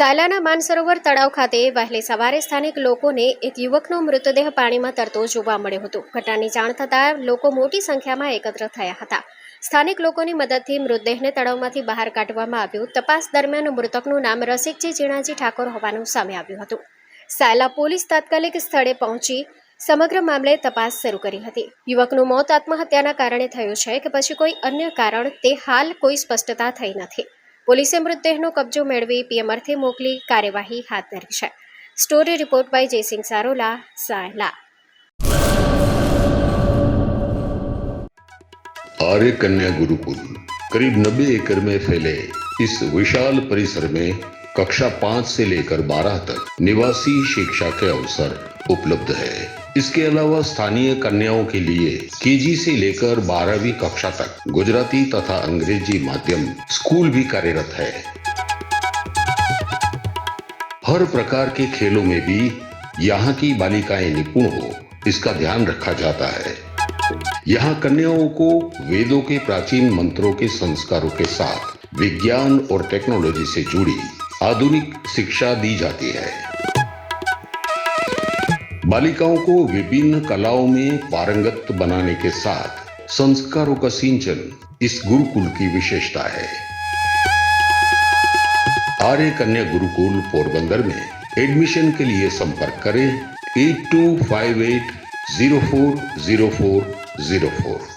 સાલાના માનસરોવર તળાવ ખાતે વહેલી સવારે સ્થાનિક લોકોને એક યુવકનો મૃતદેહ પાણીમાં તરતો જોવા મળ્યો હતો. ઘટનાની જાણ થતાં લોકો મોટી સંખ્યામાં એકત્ર થયા હતા. સ્થાનિક લોકોની મદદથી મૃતદેહને તળાવમાંથી બહાર કાઢવામાં આવ્યો. તપાસ દરમિયાન મૃતકનું નામ રસિકજી જીણાજી ઠાકોર હોવાનું સામે આવ્યું હતું. સાયલા પોલીસ તાત્કાલિક સ્થળે પહોંચી સમગ્ર મામલે તપાસ શરૂ કરી હતી. યુવકનું મોત આત્મહત્યાના કારણે થયું છે કે પછી કોઈ અન્ય કારણ તે હાલ કોઈ સ્પષ્ટતા થઈ નથી. પોલીસે મૃતદેહનો કબજો મેળવી પીએમ અર્થે મોકલી કાર્યવાહી હાથ ધરી છે. Story report by Jaysinh Sarola, Sayla. Arya Kanya Gurukul करीब 90 एकड़ में फैले इस विशाल परिसर में कक्षा 5 से लेकर 12 तक निवासी शिक्षा के अवसर उपलब्ध है. इसके अलावा स्थानीय कन्याओं के लिए केजी से लेकर 12वीं कक्षा तक गुजराती तथा अंग्रेजी माध्यम स्कूल भी कार्यरत है. हर प्रकार के खेलों में भी यहाँ की बालिकाएं निपुण हो इसका ध्यान रखा जाता है. यहाँ कन्याओं को वेदों के प्राचीन मंत्रों के संस्कारों के साथ विज्ञान और टेक्नोलॉजी से जुड़ी आधुनिक शिक्षा दी जाती है. बालिकाओं को विभिन्न कलाओं में पारंगत बनाने के साथ संस्कारों का सिंचन इस गुरुकुल की विशेषता है. आर्य कन्या गुरुकुल पोरबंदर में एडमिशन के लिए संपर्क करें 8258040404.